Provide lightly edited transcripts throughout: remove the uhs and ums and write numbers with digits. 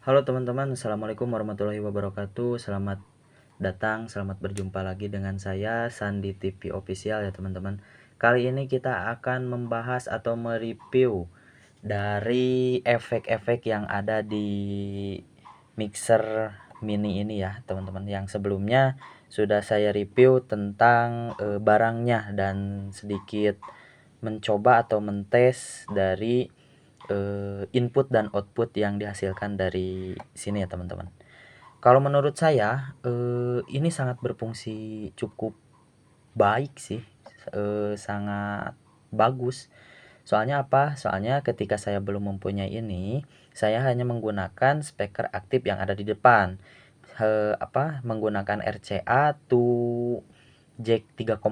Halo teman-teman, Assalamualaikum warahmatullahi wabarakatuh. Selamat datang, selamat berjumpa lagi dengan saya Sandi TV Official ya teman-teman. Kali ini kita akan membahas atau mereview dari efek-efek yang ada di mixer mini ini ya teman-teman. Yang sebelumnya sudah saya review tentang barangnya dan sedikit mencoba atau mentes dari input dan output yang dihasilkan dari sini ya teman-teman. Kalau menurut saya ini sangat berfungsi cukup baik sih, sangat bagus. Soalnya apa? Soalnya ketika saya belum mempunyai ini, saya hanya menggunakan speaker aktif yang ada di depan. Menggunakan RCA to jack 3,5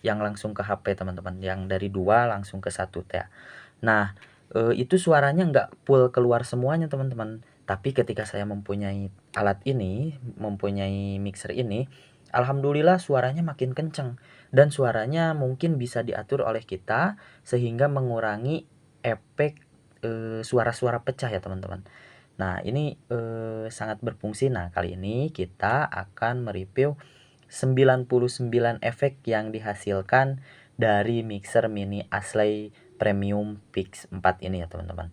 yang langsung ke HP teman-teman, yang dari 2 langsung ke 1 ya. Nah, itu suaranya nggak full keluar semuanya teman-teman. Tapi ketika saya mempunyai alat ini, mempunyai mixer ini, alhamdulillah suaranya makin kenceng dan suaranya mungkin bisa diatur oleh kita sehingga mengurangi efek suara-suara pecah ya teman-teman. Nah, ini sangat berfungsi. Nah, kali ini kita akan mereview 99 efek yang dihasilkan dari mixer mini Asley Premium Fix 4 ini ya teman-teman.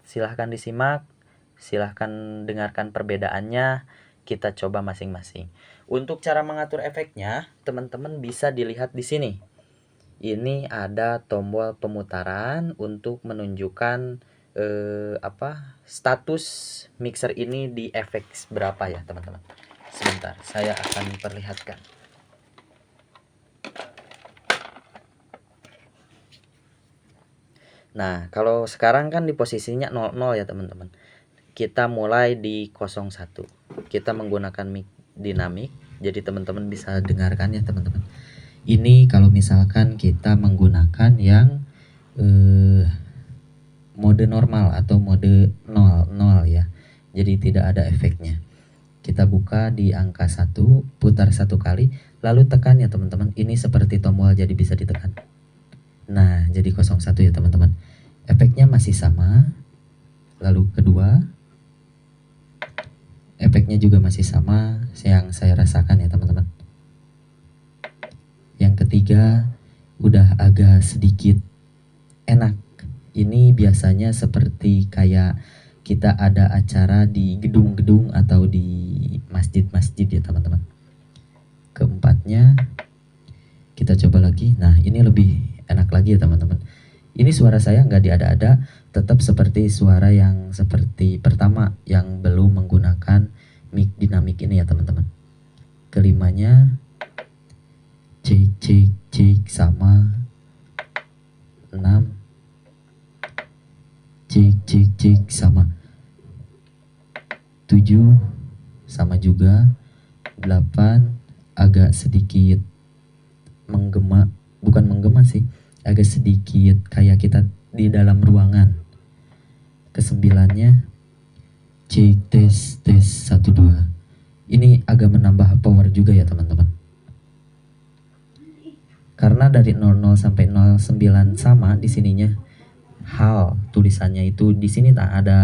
Silahkan disimak, silahkan dengarkan perbedaannya, kita coba masing-masing. Untuk cara mengatur efeknya, teman-teman bisa dilihat di sini. Ini ada tombol pemutaran untuk menunjukkan status mixer ini di efek berapa ya teman-teman. Sebentar, saya akan perlihatkan. Nah, kalau sekarang kan di posisinya 00 ya teman-teman. Kita mulai di 01. Kita menggunakan mic dinamik, jadi teman-teman bisa dengarkan ya teman-teman. Ini kalau misalkan kita menggunakan yang mode normal atau mode 00 ya. Jadi tidak ada efeknya. Kita buka di angka 1, putar 1 kali, lalu tekan ya teman-teman. Ini seperti tombol jadi bisa ditekan. Nah, jadi 01 ya teman-teman. Efeknya masih sama. Lalu kedua, efeknya juga masih sama yang saya rasakan ya teman-teman. Yang ketiga, udah agak sedikit enak. Ini biasanya seperti kayak kita ada acara di gedung-gedung atau di masjid-masjid ya teman-teman. Keempatnya, kita coba lagi. Nah, ini lebih enak lagi ya teman-teman. Ini suara saya nggak diada-ada, tetap seperti suara yang seperti pertama yang belum menggunakan mic dinamik ini ya teman-teman. Kelimanya, cek cek cek sama. 6, cek cek cek sama. 7 sama juga. 8 agak sedikit menggema, bukan menggema sih, agak sedikit kayak kita di dalam ruangan. Kesembilannya cek tes tes 1 2. Ini agak menambah power juga ya teman-teman. Karena dari 00 sampai 09 sama di sininya. Hal tulisannya itu di sini tak ada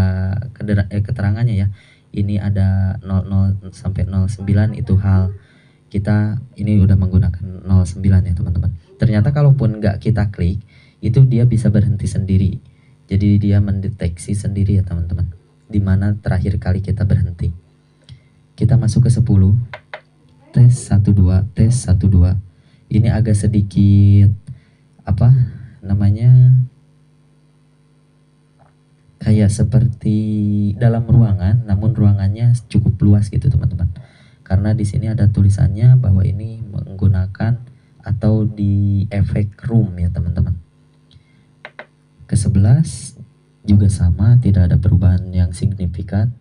keterangannya ya. Ini ada 00 sampai 09 itu hal. Kita ini udah menggunakan 09 ya teman-teman. Ternyata kalaupun nggak kita klik, itu dia bisa berhenti sendiri. Jadi dia mendeteksi sendiri ya teman-teman. Dimana terakhir kali kita berhenti. Kita masuk ke 10. Tes 1 2, tes 1 2. Ini agak sedikit apa namanya? Kayak seperti dalam ruangan, namun ruangannya cukup luas gitu teman-teman. Karena di sini ada tulisannya bahwa ini menggunakan atau di efek room ya teman-teman. Ke-11 juga sama, tidak ada perubahan yang signifikan.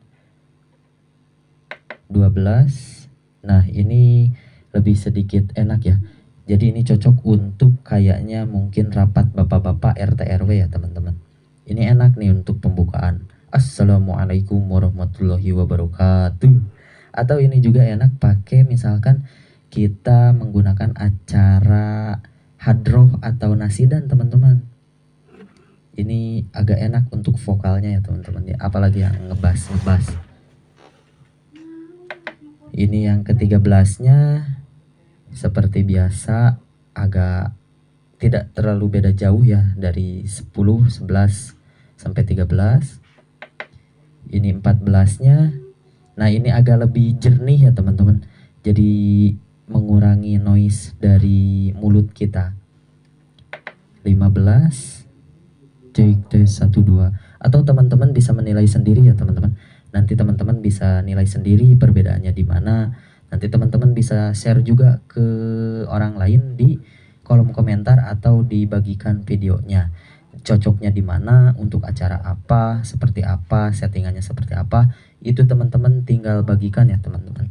12. Nah, ini lebih sedikit enak ya. Jadi ini cocok untuk kayaknya mungkin rapat bapak-bapak RT RW ya teman-teman. Ini enak nih untuk pembukaan. Assalamualaikum warahmatullahi wabarakatuh. Atau ini juga enak pakai misalkan kita menggunakan acara hadroh atau nasidan teman-teman. Ini agak enak untuk vokalnya ya teman-teman ya, apalagi yang ngebas. Ini yang ke-13-nya seperti biasa agak tidak terlalu beda jauh ya, dari 10, 11 sampai 13. Ini 14-nya. Nah, ini agak lebih jernih ya teman-teman. Jadi mengurangi noise dari mulut kita. 15. Cek tes 1 2. Atau teman-teman bisa menilai sendiri ya teman-teman. Nanti teman-teman bisa nilai sendiri perbedaannya di mana. Nanti teman-teman bisa share juga ke orang lain di kolom komentar atau dibagikan videonya. Cocoknya di mana, untuk acara apa, seperti apa, settingannya seperti apa, itu teman-teman tinggal bagikan ya teman-teman.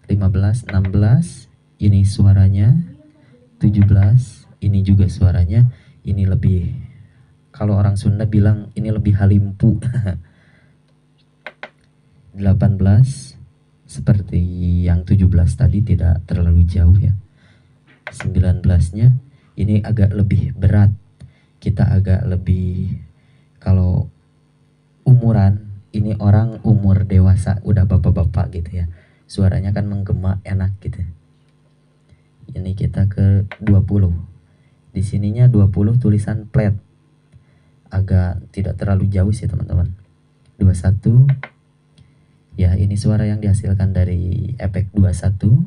15, 16, ini suaranya. 17, ini juga suaranya. Ini lebih, kalau orang Sunda bilang ini lebih halimpu. 18, seperti yang 17 tadi, tidak terlalu jauh ya. 19-nya ini agak lebih berat. Kita agak lebih, kalau umuran, ini orang umur dewasa, udah bapak-bapak gitu ya, suaranya kan menggema, enak gitu. Ini kita ke 20. Di sininya 20 tulisan flat. Agak tidak terlalu jauh sih teman-teman. 21. Ya, ini suara yang dihasilkan dari efek 21.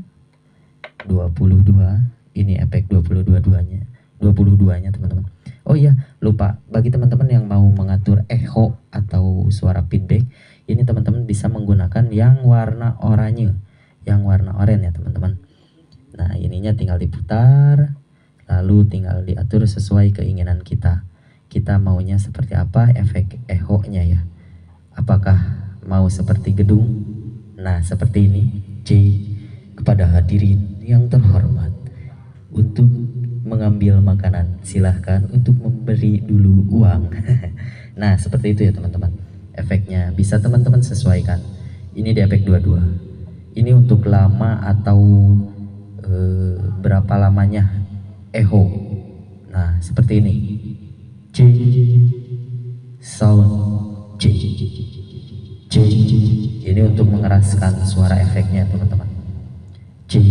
22. Ini efek 22-nya. 22-nya teman-teman. Oh iya, lupa. Bagi teman-teman yang mau mengatur echo atau suara feedback, ini teman-teman bisa menggunakan yang warna oranye. Yang warna oranye ya teman-teman. Nah, ininya tinggal diputar, lalu tinggal diatur sesuai keinginan kita. Kita maunya seperti apa efek echo-nya ya. Apakah mau seperti gedung? Nah, seperti ini. C. Kepada hadirin yang terhormat, untuk mengambil makanan silahkan untuk memberi dulu uang. Nah, seperti itu ya teman-teman. Efeknya bisa teman-teman sesuaikan. Ini di efek 22. Ini untuk lama atau berapa lamanya echo. Nah, seperti ini. C, sound C, C. Ini untuk mengeraskan suara efeknya teman-teman. C,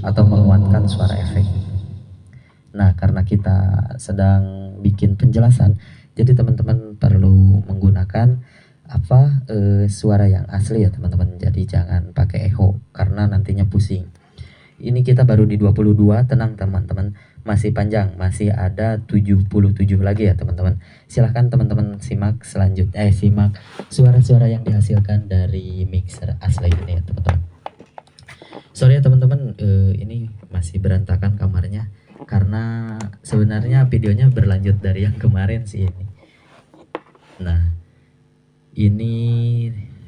atau menguatkan suara efek. Nah, karena kita sedang bikin penjelasan, jadi teman-teman perlu menggunakan suara yang asli ya teman-teman. Jadi jangan pakai echo karena nantinya pusing. Ini kita baru di 22, tenang teman-teman, masih panjang, masih ada 77 lagi ya teman-teman. Silahkan teman-teman simak selanjutnya, simak suara-suara yang dihasilkan dari mixer asli ini ya teman-teman. Sorry ya teman-teman, ini masih berantakan kamarnya karena sebenarnya videonya berlanjut dari yang kemarin sih ini. Nah, ini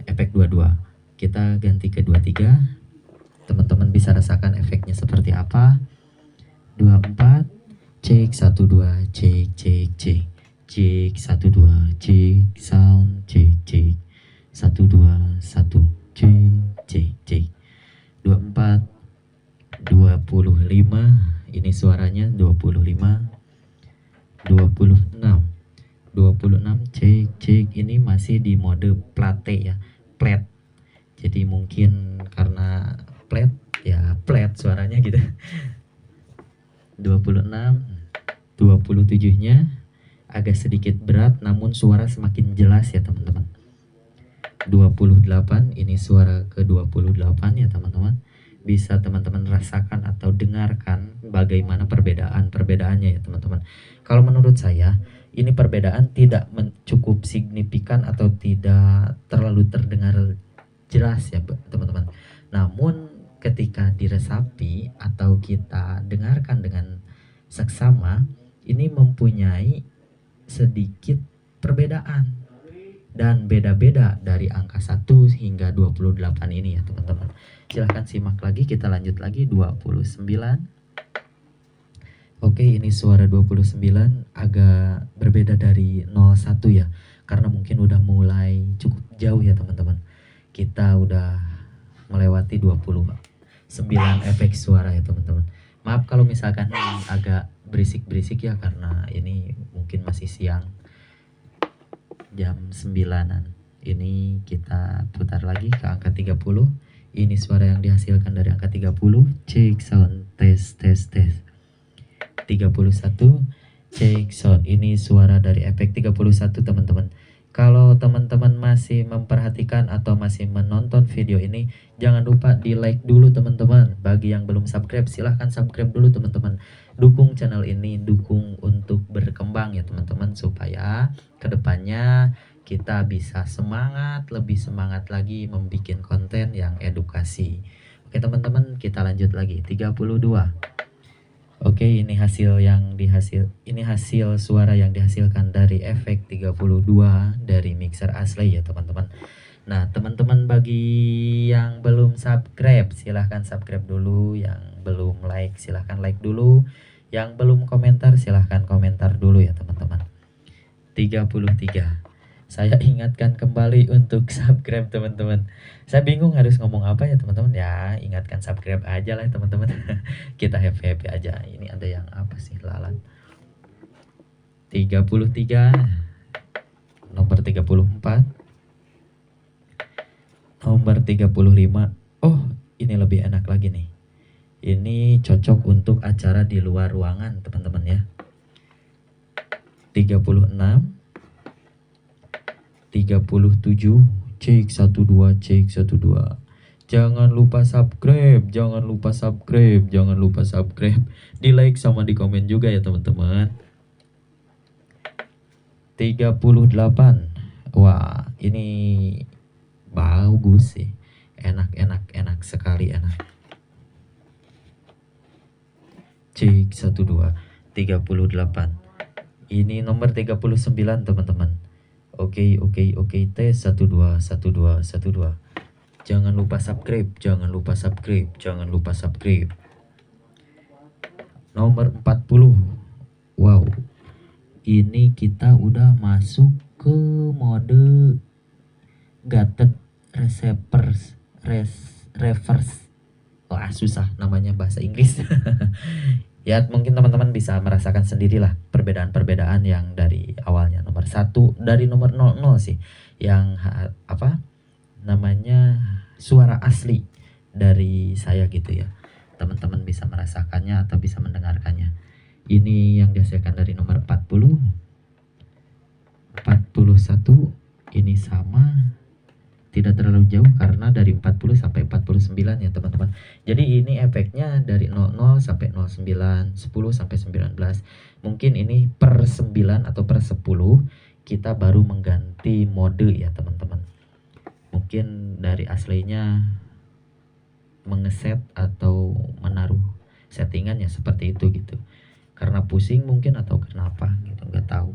efek 22. Kita ganti ke 23. Teman-teman bisa rasakan efeknya seperti apa. 24. Cek 1 2, cek cek cek. Cek 1 2, cek sound, cek cek. 1 2 1, cek cek cek. 24, 25, ini suaranya 25, 26, 26, cek, ini masih di mode plate ya, flat. Jadi mungkin karena flat ya, flat suaranya gitu. 26, 27-nya agak sedikit berat namun suara semakin jelas ya teman-teman. 28, ini suara ke 28 ya teman-teman. Bisa teman-teman rasakan atau dengarkan bagaimana perbedaannya ya teman-teman. Kalau menurut saya ini perbedaan tidak cukup signifikan atau tidak terlalu terdengar jelas ya teman-teman. Namun ketika diresapi atau kita dengarkan dengan seksama, ini mempunyai sedikit perbedaan dan beda-beda dari angka 1 hingga 28 ini ya teman-teman. Silahkan simak lagi, kita lanjut lagi 29. Oke, ini suara 29 agak berbeda dari 01 ya, karena mungkin udah mulai cukup jauh ya teman-teman. Kita udah melewati 29 efek suara ya teman-teman. Maaf kalau misalkan agak berisik-berisik ya karena ini mungkin masih siang, jam 9-an. Ini kita putar lagi ke angka 30. Ini suara yang dihasilkan dari angka 30. Cek sound, tes tes tes. 31. Cek sound. Ini suara dari efek 31 teman-teman. Kalau teman-teman masih memperhatikan atau masih menonton video ini, jangan lupa di like dulu teman-teman. Bagi yang belum subscribe, silahkan subscribe dulu teman-teman. Dukung channel ini, dukung untuk berkembang ya teman-teman, supaya kedepannya kita bisa semangat, lebih semangat lagi membuat konten yang edukasi. Oke teman-teman, kita lanjut lagi. 32. Oke, ini hasil suara yang dihasilkan dari efek 32 dari mixer asli ya teman-teman. Nah, teman-teman bagi yang belum subscribe, silahkan subscribe dulu. Yang belum like, silahkan like dulu. Yang belum komentar, silahkan komentar dulu ya teman-teman. 33. Saya ingatkan kembali untuk subscribe teman-teman. Saya bingung harus ngomong apa ya teman-teman. Ya, ingatkan subscribe aja lah teman-teman. Kita happy-happy aja. Ini ada yang apa sih lalat. 33. Nomor 34. Nomor 35. Oh, ini lebih enak lagi nih. Ini cocok untuk acara di luar ruangan teman-teman ya. 36. 37. Cek 12, cek 12. Jangan lupa subscribe, jangan lupa subscribe, jangan lupa subscribe. Di like sama di komen juga ya teman-teman. 38. Wah, ini bagus sih. Enak sekali enak. Cek 12. 38. Ini nomor 39 teman-teman. Oke, tes 12. Jangan lupa subscribe, jangan lupa subscribe, jangan lupa subscribe. Nomor 40. Wow, ini kita udah masuk ke mode gated reverse. Wah, susah namanya bahasa Inggris. Ya, mungkin teman-teman bisa merasakan sendirilah perbedaan-perbedaan yang dari awalnya nomor 1 dari nomor 00 sih, yang apa namanya suara asli dari saya gitu ya. Teman-teman bisa merasakannya atau bisa mendengarkannya. Ini yang dihasilkan dari nomor 40, 41. Ini sama, tidak terlalu jauh karena dari 40 sampai 49 ya teman-teman. Jadi ini efeknya dari 00 sampai 09, 10 sampai 19. Mungkin ini per 9 atau per 10 kita baru mengganti mode ya teman-teman. Mungkin dari aslinya mengeset atau menaruh settingan ya seperti itu gitu. Karena pusing mungkin atau kenapa gitu, nggak tahu.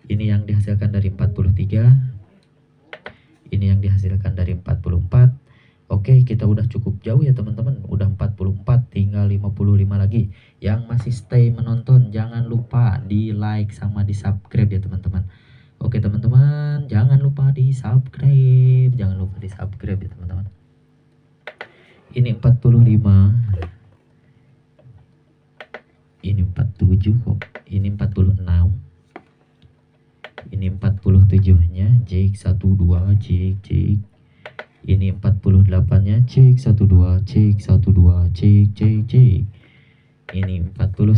Ini yang dihasilkan dari 43. Ini yang dihasilkan dari 44. Oke, kita udah cukup jauh ya teman-teman. Udah 44, tinggal 55 lagi. Yang masih stay menonton, jangan lupa di like sama di subscribe ya teman-teman. Oke teman-teman, jangan lupa di subscribe. Jangan lupa di subscribe ya teman-teman. Ini 45. Ini 47 kok. Ini 46. Ini 47-nya, cek 12, cek. Ini 48-nya, cek 12, cek 12, cek. Ini 49.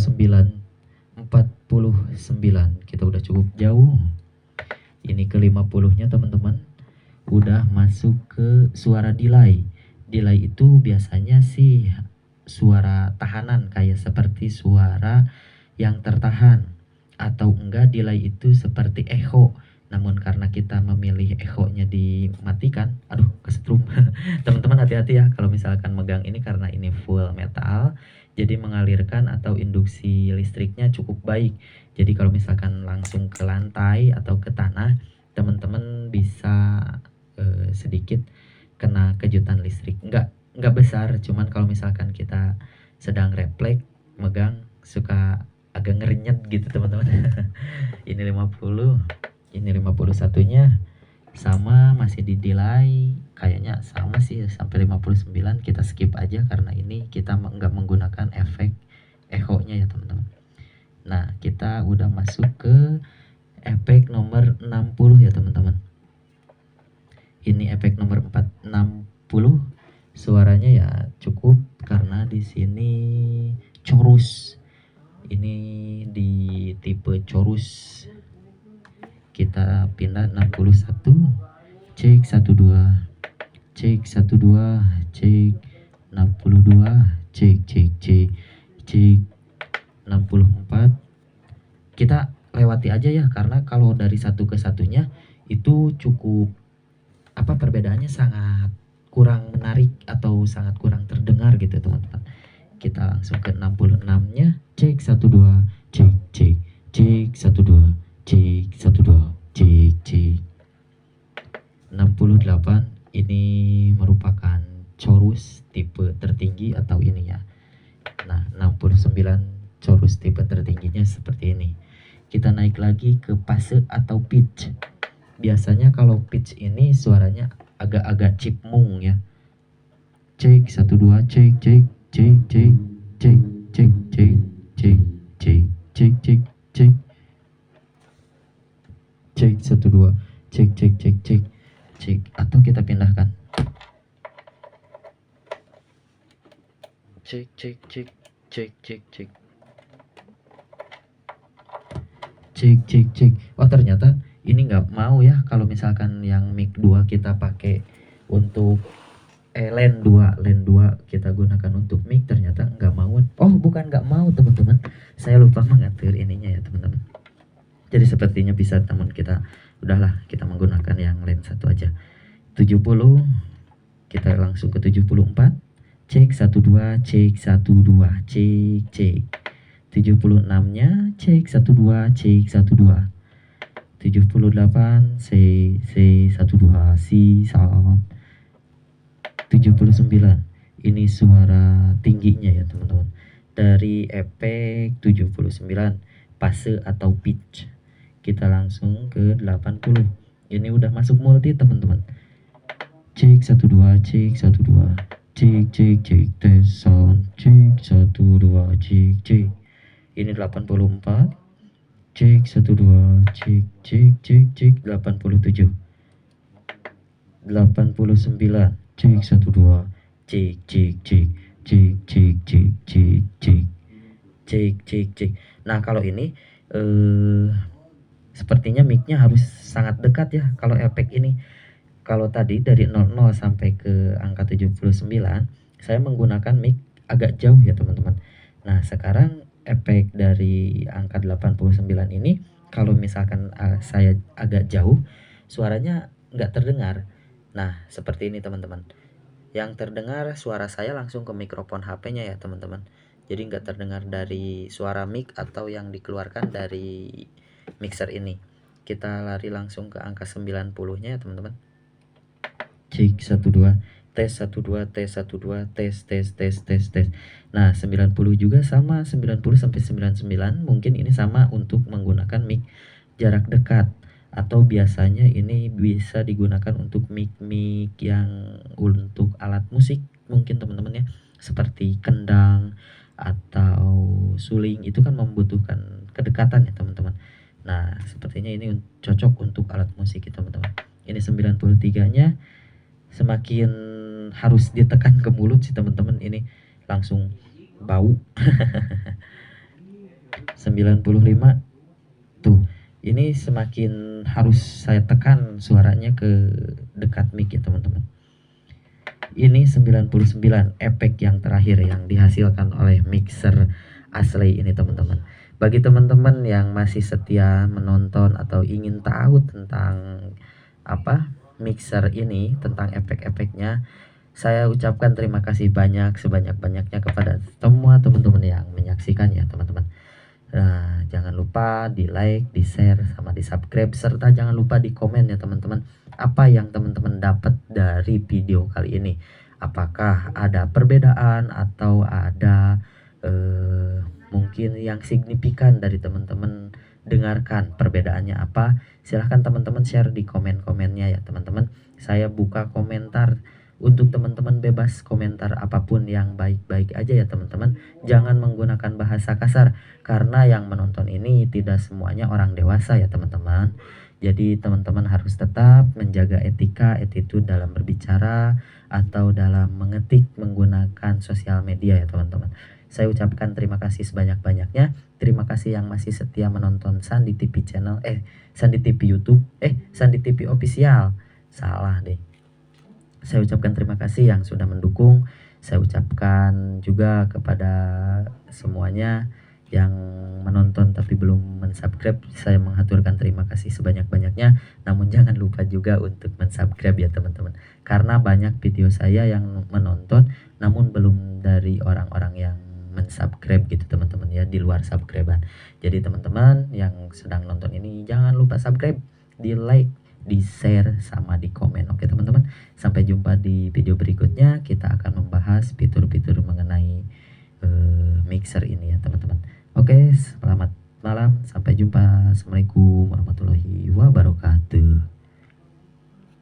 Kita udah cukup jauh. Ini ke 50-nya teman-teman. Udah masuk ke suara delay. Delay itu biasanya sih suara tahanan, kayak seperti suara yang tertahan. Atau enggak delay itu seperti echo. Namun karena kita memilih echo-nya dimatikan, aduh kesetrum. Teman-teman hati-hati ya kalau misalkan megang ini, karena ini full metal, jadi mengalirkan atau induksi listriknya cukup baik. Jadi kalau misalkan langsung ke lantai atau ke tanah, teman-teman bisa sedikit kena kejutan listrik. Enggak besar, cuman kalau misalkan kita sedang refleks megang suka agak ngerenyet gitu teman-teman. Ini 50, ini 51-nya sama, masih di delay, kayaknya sama sih sampai 59. Kita skip aja karena ini kita nggak menggunakan efek echo-nya ya teman-teman. Nah, kita udah masuk ke efek nomor 60 ya teman-teman. Ini efek nomor 460. Suaranya ya cukup karena di sini chorus. Ini di tipe chorus. Kita pindah 61. Cek 12. Cek 12. Cek 62. Cek cek cek. Cek 64. Kita lewati aja ya, karena kalau dari satu ke satunya itu cukup perbedaannya sangat kurang menarik atau sangat kurang terdengar gitu teman-teman. Kita langsung ke 66-nya. Cek 12. Cek cek. Cek 12. Cek 12. Cek cek. 68 ini merupakan chorus tipe tertinggi atau ini ya. Nah, 69 chorus tipe tertingginya seperti ini. Kita naik lagi ke fase atau pitch. Biasanya kalau pitch ini suaranya agak-agak cipmung ya. Cek 12. Cek cek cek cek cek cek cek cek cek cek cek cek cek 12. Cek cek cek cek cek. Atau kita pindahkan. Cek cek cek cek cek cek cek cek cek. Oh, ternyata ini nggak mau ya kalau misalkan yang mic 2 kita pakai untuk lane 2 kita gunakan untuk mic, ternyata nggak mau. Oh, bukan nggak mau teman-teman, saya lupa mengatur ininya ya teman-teman. Jadi sepertinya bisa teman kita, udahlah kita menggunakan yang lane 1 aja. 70, kita langsung ke 74. Cek 12. Cek 12. Cek cek. 76-nya cek 12. Cek 12. 78 C 12 C sound. 79 ini suara tingginya ya teman-teman, dari efek 79 fase atau pitch. Kita langsung ke 80. Ini udah masuk multi teman-teman. Cek 12. Cek 12. Cek cek cek tes sound. Cek 12. Cek cek. Ini 84. Cek 12. Cek cek cek cek. 87. 89. Cek 12. Cek cek cek cek cek cek cek cek cek cek cek. Nah, kalau ini sepertinya mic-nya harus sangat dekat ya kalau efek ini. Kalau tadi dari 00 sampai ke angka 79 saya menggunakan mic agak jauh ya teman-teman. Nah, sekarang efek dari angka 89 ini kalau misalkan saya agak jauh, suaranya nggak terdengar. Nah, seperti ini teman-teman. Yang terdengar suara saya langsung ke mikrofon HP-nya ya teman-teman. Jadi nggak terdengar dari suara mic atau yang dikeluarkan dari mixer ini. Kita lari langsung ke angka 90-nya ya teman-teman. Cek 12. Tes 12. Tes 12. Tes tes tes tes tes. Nah, 90 juga sama, 90 sampai 99 mungkin ini sama untuk menggunakan mic jarak dekat, atau biasanya ini bisa digunakan untuk mic-mic yang untuk alat musik mungkin teman-teman ya, seperti kendang atau suling, itu kan membutuhkan kedekatan ya teman-teman. Nah, sepertinya ini cocok untuk alat musik ya teman-teman. Ini 93-nya semakin harus ditekan ke mulut sih teman-teman, ini langsung bau. 95 tuh, ini semakin harus saya tekan suaranya ke dekat mic ya teman-teman. Ini 99 efek yang terakhir yang dihasilkan oleh mixer asli ini teman-teman. Bagi teman-teman yang masih setia menonton atau ingin tahu tentang mixer ini, tentang efek-efeknya, saya ucapkan terima kasih banyak sebanyak-banyaknya kepada semua teman-teman yang menyaksikan ya teman-teman. Nah, jangan lupa di like, di share, sama di subscribe, serta jangan lupa di komen ya teman-teman, apa yang teman-teman dapat dari video kali ini. Apakah ada perbedaan atau ada mungkin yang signifikan dari teman-teman dengarkan, perbedaannya apa? Silahkan teman-teman share di komen-komennya ya teman-teman. Saya buka komentar Untuk teman-teman bebas komentar apapun yang baik-baik aja ya teman-teman. Jangan menggunakan bahasa kasar karena yang menonton ini tidak semuanya orang dewasa ya teman-teman. Jadi teman-teman harus tetap menjaga etika, attitude dalam berbicara atau dalam mengetik menggunakan sosial media ya teman-teman. Saya ucapkan terima kasih sebanyak-banyaknya. Terima kasih yang masih setia menonton Sandi TV channel, Sandi TV YouTube, Sandi TV official. Salah deh. Saya ucapkan terima kasih yang sudah mendukung. Saya ucapkan juga kepada semuanya yang menonton tapi belum mensubscribe, saya menghaturkan terima kasih sebanyak-banyaknya. Namun jangan lupa juga untuk mensubscribe ya teman-teman. Karena banyak video saya yang menonton namun belum dari orang-orang yang mensubscribe gitu teman-teman ya, di luar subscribe-an. Jadi teman-teman yang sedang nonton ini jangan lupa subscribe, di like, di share, sama di komen. Oke teman-teman, sampai jumpa di video berikutnya. Kita akan membahas fitur-fitur mengenai mixer ini ya teman-teman. Oke, selamat malam, sampai jumpa. Assalamualaikum warahmatullahi wabarakatuh.